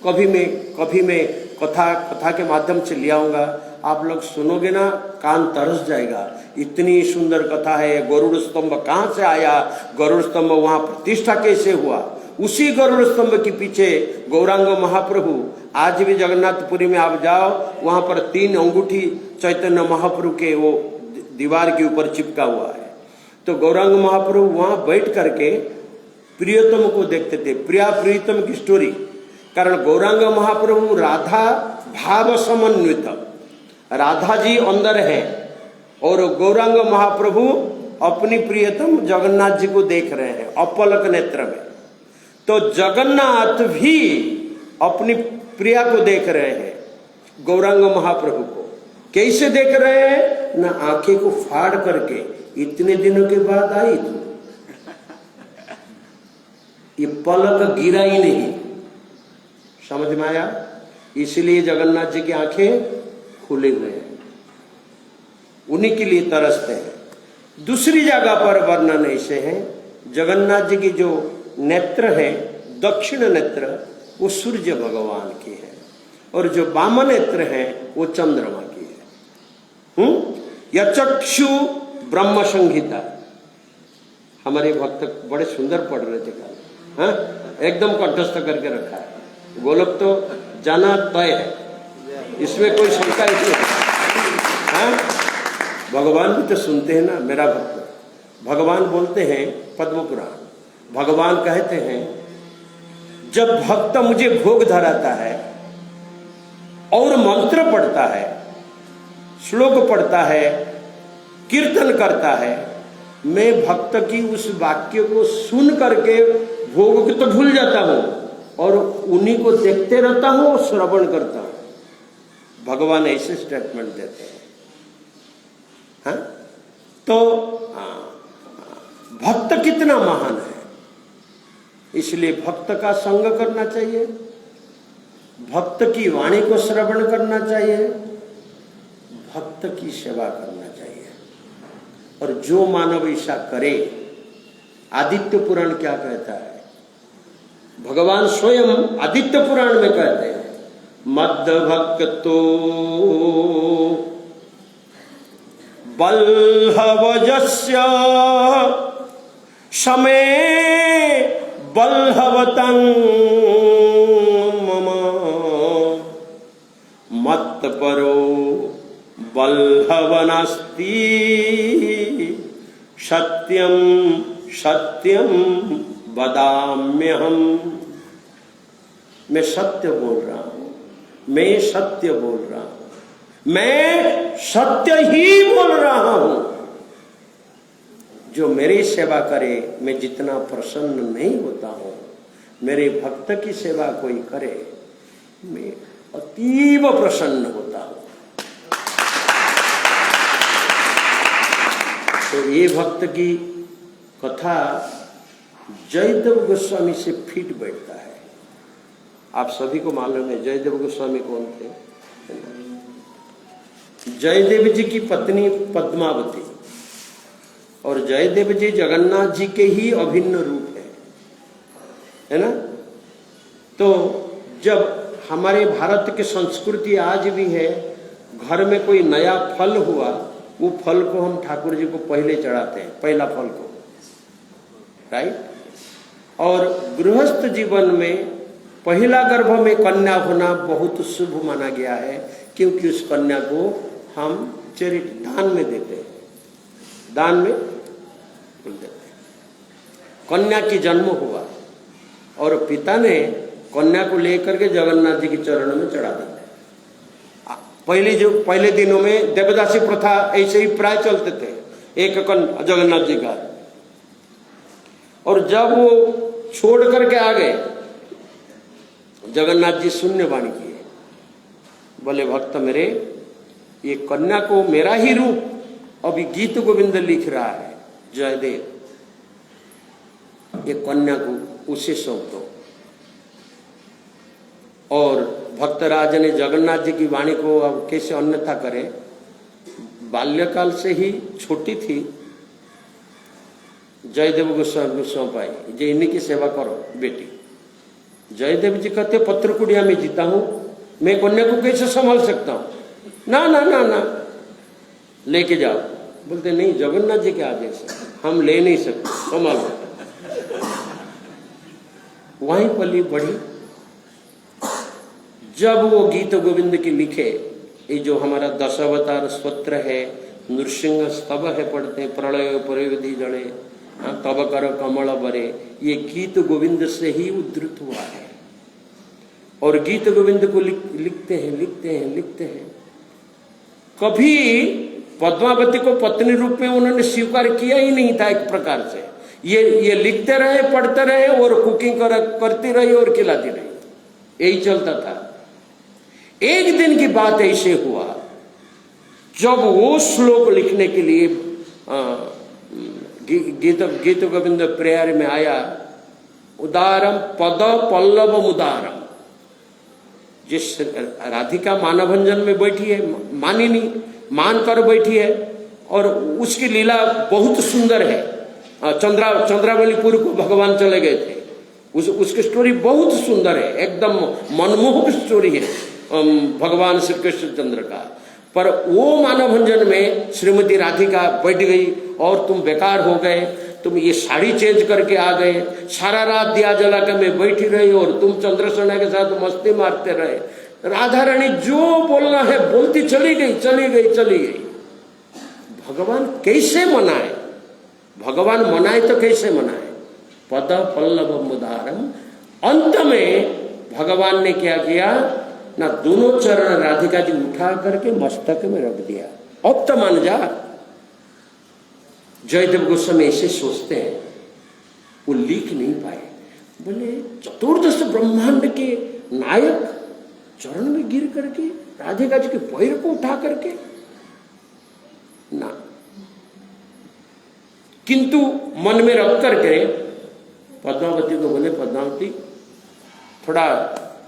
कभी मैं कथा के माध्यम से ले आऊंगा, आप लोग सुनोगे ना कान तरस जाएगा। इतनी सुंदर कथा है। गरुड़ स्तंभ कहाँ से आया, गरुड़ स्तंभ वहां प्रतिष्ठा कैसे हुआ, उसी गरुड़ स्तंभ के पीछे गौरांग महाप्रभु। आज भी जगन्नाथपुरी में आप जाओ, वहां पर 3 अंगूठी चैतन्य महाप्रभु के वो दीवार के ऊपर चिपका हुआ है। तो गौरांग महाप्रभु वहां बैठ करके प्रियतम को देखते थे, प्रिया प्रीतम की स्टोरी। कारण गौरांग महाप्रभु राधा भाव समन्वित, राधा जी अंदर है और गौरांग महाप्रभु अपनी प्रियतम जगन्नाथ जी को देख रहे हैं अपलक नेत्र में। तो जगन्नाथ भी अपनी प्रिया को देख रहे हैं, गौरांग महाप्रभु को। कैसे देख रहे हैं ना, आंखें को फाड़ करके, इतने दिनों के बाद आई तू, ये पलक गिरा ही नहीं। समझ में आया? इसलिए जगन्नाथ जी की आंखें खुले हुए हैं, उन्हीं के लिए तरसते हैं। दूसरी जगह पर वर्णन ऐसे है, जगन्नाथ जी की जो नेत्र है दक्षिण नेत्र वो सूर्य भगवान की है और जो वाम नेत्र है वो चंद्रमा की है। यचक्षु ब्रह्म संहिता हमारे भक्त बड़े सुंदर पढ़ रहे थे कल, हाँ एकदम कंठस्थ करके रखा है। गोलक तो जाना तय है, इसमें कोई शंका नहीं है। हाँ भगवान भी तो सुनते हैं ना, मेरा भक्त। भगवान बोलते हैं पद्म पुराण, भगवान कहते हैं जब भक्त मुझे भोग धराता है और मंत्र पढ़ता है, श्लोक पढ़ता है, कीर्तन करता है, मैं भक्त की उस वाक्य को सुन करके भोग को तो भूल जाता हूं और उन्हीं को देखते रहता हूं और श्रवण करता हूं। भगवान ऐसे स्टेटमेंट देते हैं। हाँ? तो भक्त कितना महान है, इसलिए भक्त का संग करना चाहिए, भक्त की वाणी को श्रवण करना चाहिए, भक्त की सेवा करना चाहिए। और जो मानव ऐसा करे, आदित्य पुराण क्या कहता है, भगवान स्वयं आदित्य पुराण में कहते हैं मद भक्तो बल्हवजस्य शमे बल्हवतं मम मत परो बल्हवनास्ति सत्यम सत्यम वदाम्यहम्। मैं सत्य बोल रहा हूं, मैं सत्य बोल रहा हूं, मैं सत्य ही बोल रहा हूं। जो मेरी सेवा करे, मैं जितना प्रसन्न नहीं होता हूं, मेरे भक्त की सेवा कोई करे, मैं अतीव प्रसन्न होता हूं। तो ये भक्त की कथा जयदेव गोस्वामी से फिट बैठता है। आप सभी को मालूम है जयदेव गोस्वामी कौन थे। जयदेव जी की पत्नी पद्मावती, और जयदेव जी जगन्नाथ जी के ही अभिन्न रूप है ना। तो जब हमारे भारत की संस्कृति आज भी है, घर में कोई नया फल हुआ, वो फल को हम ठाकुर जी को पहले चढ़ाते हैं, पहला फल को, राइट। और गृहस्थ जीवन में पहला गर्भ में कन्या होना बहुत शुभ माना गया है, क्योंकि उस कन्या को हम चैरिटी दान में देते हैं, दान में देते हैं। कन्या की जन्म हुआ और पिता ने कन्या को लेकर के जगन्नाथ जी के चरणों में चढ़ा देते हैं। पहले दिनों में देवदासी प्रथा ऐसे ही प्राय चलते थे, एक जगन्नाथ जी का। और जब वो छोड़ करके आ गए, जगन्नाथ जी शून्य वाणी किए, बोले भक्त मेरे, ये कन्या को मेरा ही रूप अभी गीत गोविंद लिख रहा है जयदेव, ये कन्या को उसे सौंप दो। और भक्तराज ने जगन्नाथ जी की वाणी को अब कैसे अन्यथा करे, बाल्यकाल से ही छोटी थी, जयदेव गोस्वामी को सौंपाई, जे इन्हीं की सेवा करो बेटी। जयदेव जी कहते पत्रकुड़िया में जीता हूं, मैं कन्या को कैसे संभाल सकता हूं? ना ना ना ना, लेके जाओ। बोलते नहीं, जगन्नाथ जी के आदेश है, हम ले नहीं सकते, संभालो। वहीं पली बढ़ी। जब वो गीत गोविंद की लिखे, ये जो हमारा दशावतार स्तोत्र है, नृसिंह स्तव है, पढ़ते हैं, प्रलय परिविधि जड़े तब कर कमल बरे, ये गीत गोविंद से ही उद्धृत हुआ है। और गीत गोविंद को लिखते हैं। कभी पद्मावती को पत्नी रूप में उन्होंने स्वीकार किया ही नहीं था। एक प्रकार से ये लिखते रहे, पढ़ते रहे और कुकिंग करती रही और खिलाती रही, यही चलता था। एक दिन की बात ऐसे हुआ, जब वो श्लोक लिखने के लिए गीत गोविंद प्रेयर में आया, उदारम पद पल्लव मुदारम, जिस राधिका मानभंजन में बैठी है, मानिनी मान कर बैठी है, और उसकी लीला बहुत सुंदर है। चंद्रावलीपुर को भगवान चले गए थे, उसकी स्टोरी बहुत सुंदर है, एकदम मनमोहक स्टोरी है भगवान श्री कृष्ण चंद्र का। पर वो मानभंजन में श्रीमती राधिका बैठ गई और तुम बेकार हो गए, तुम ये साड़ी चेंज करके आ गए, सारा रात दिया जला के मैं बैठी रही और तुम चंद्रसेना के साथ मस्ती मारते रहे। राधा रानी जो बोलना है बोलती चली गई। भगवान कैसे मनाए? भगवान मनाए तो कैसे मनाए? पद पल्लव मुदारम। अंत में भगवान ने क्या किया ना, दोनों चरण राधिका जी उठा करके मस्तक में रख दिया। अब तो मान जा। जयदेव गोस्वामी ऐसे सोचते हैं, वो लिख नहीं पाए। बोले चतुर्दश ब्रह्मांड के नायक चरण में गिर करके, राधिका जी के पैर को उठा करके ना, किंतु मन में रख करके पद्मावती को बोले, पद्मावती थोड़ा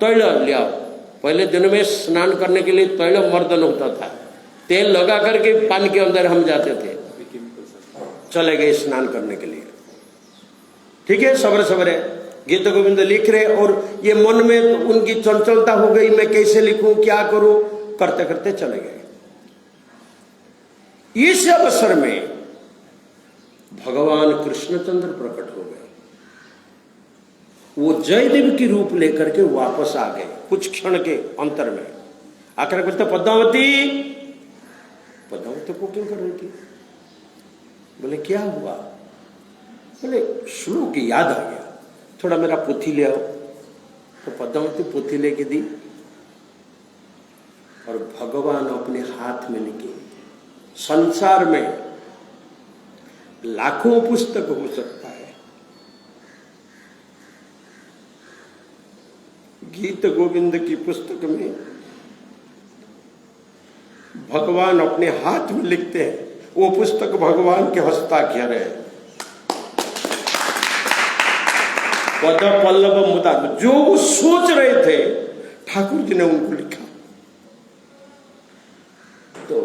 तैल ले आओ। पहले दिन में स्नान करने के लिए तैल मर्दन होता था, तेल लगा करके पानी के अंदर हम जाते थे, चले गए स्नान करने के लिए। ठीक है, सवेरे गीत गोविंद लिख रहे और ये मन में उनकी चंचलता हो गई, मैं कैसे लिखूं, क्या करूं, करते करते चले गए। इस अवसर में भगवान कृष्णचंद्र प्रकट हो गए। वो जयदेव की रूप लेकर के वापस आ गए कुछ क्षण के अंतर में। आकर बोलते पद्मावती कुकिंग कर रही थी। बोले क्या हुआ? बोले श्लोक याद आ गया, थोड़ा मेरा पोथी ले आओ। तो पद्मावती पोथी लेके दी और भगवान अपने हाथ में लिखे। संसार में लाखों पुस्तक हो सकता है, गीत गोविंद की पुस्तक में भगवान अपने हाथ में लिखते हैं। वो पुस्तक भगवान के हस्ताक्षर है। पद पल्लव मुदार, जो वो सोच रहे थे ठाकुर जी ने उनको लिखा। तो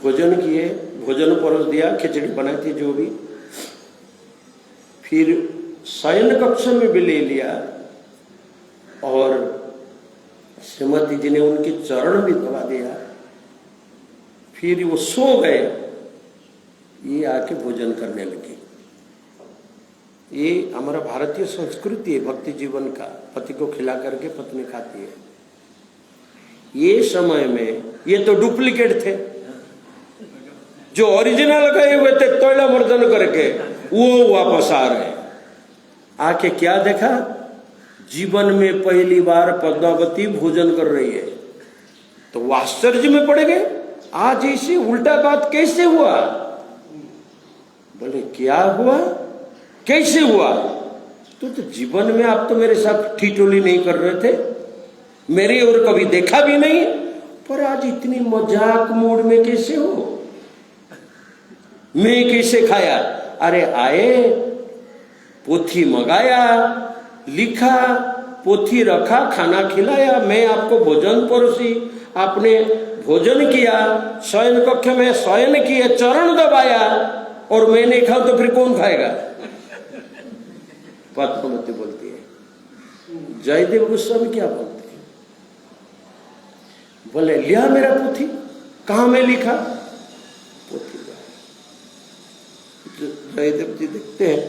भोजन किए, भोजन परोस दिया, खिचड़ी बनाई थी जो भी। फिर शयन कक्ष में भी ले लिया और श्रीमती जी ने उनके चरण भी दबा दिया। फिर वो सो गए, ये आके भोजन करने लगे। ये हमारा भारतीय संस्कृति है भक्ति जीवन का, पति को खिला करके पत्नी खाती है। ये समय में ये तो डुप्लीकेट थे, जो ओरिजिनल गए हुए थे तैल मर्दन करके वो वापस आ रहे। आके क्या देखा, जीवन में पहली बार पद्मावती भोजन कर रही है। तो वो आश्चर्य में पड़ गए, आज इसी उल्टा बात कैसे हुआ? बोले क्या हुआ, कैसे हुआ? तो जीवन में आप तो मेरे साथ ठिठोली नहीं कर रहे थे, मेरे और कभी देखा भी नहीं, पर आज इतनी मजाक मूड में कैसे हो? मैं कैसे खाया? अरे आए, पोथी मंगाया, लिखा, पोथी रखा, खाना खिलाया, मैं आपको भोजन परोसी, आपने भोजन किया, शयन कक्ष में शयन किए, चरण दबाया, और मैं नहीं खाऊं तो फिर कौन खाएगा? पद्मावती बोलती है जयदेव गोस्वामी क्या बोलते हैं? बोले लिया मेरा पोथी, कहां में लिखा? पोथी में। जयदेव जी देखते हैं,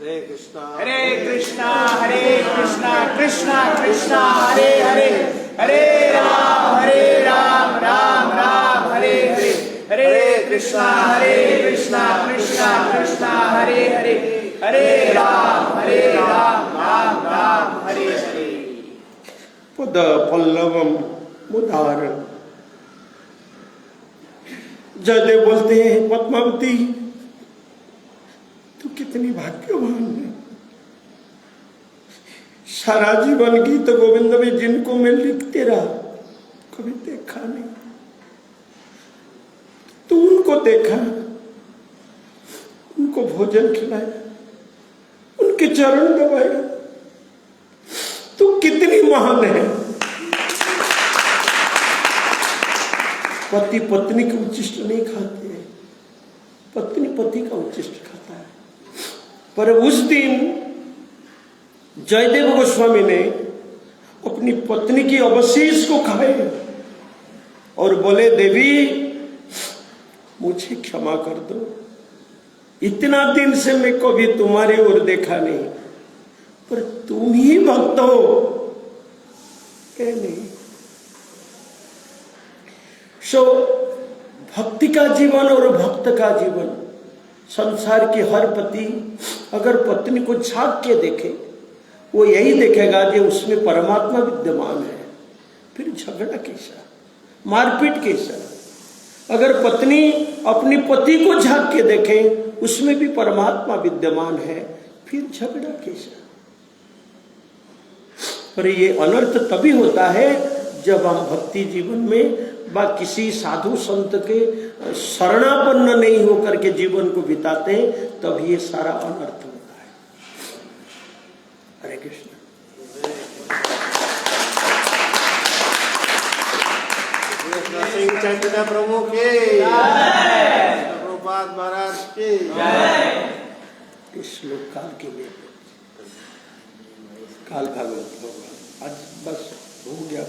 हरे कृष्णा कृष्णा कृष्णा कृष्णा हरे हरे, हरे राम राम राम हरे हरे, हरे कृष्णा कृष्णा कृष्णा हरे हरे, हरे राम राम राम हरे हरे। पद पल्लवम मुदार। जयदेव बोलते हैं पद्मावती तू कितनी भाग्यवान है, सारा जीवन गीत गोविंद में जिनको मैं लिखते रहा कभी देखा नहीं, तू उनको देखा, उनको भोजन खिलाया, उनके चरण दबाया, तू कितनी महान है। पति पत्नी का उच्चिष्ट नहीं खाते, पत्नी पति का उच्चिष्ट खाता है। पर उस दिन जयदेव गोस्वामी ने अपनी पत्नी की अवशेष को खाए और बोले देवी मुझे क्षमा कर दो, इतना दिन से मैं कभी तुम्हारी ओर देखा नहीं, पर तुम ही भक्त हो क्या नहीं? सो भक्ति का जीवन और भक्त का जीवन, संसार के हर पति अगर पत्नी को झांक के देखे वो यही देखेगा कि उसमें परमात्मा विद्यमान है, फिर झगड़ा कैसा, मारपीट कैसा? अगर पत्नी अपनी पति को झांक के देखे उसमें भी परमात्मा विद्यमान है, फिर झगड़ा कैसा? पर ये अनर्थ तभी होता है जब हम भक्ति जीवन में व किसी साधु संत के शरणापन्न नहीं होकर के जीवन को बिताते हैं, तब ये सारा अनर्थ होता है। हरे कृष्ण। सिंह चैतन्य प्रभु के जय, प्रभुपाद महाराज के जय। इस श्लोक काल के लिए काल भागवत भगवान आज बस हो गया।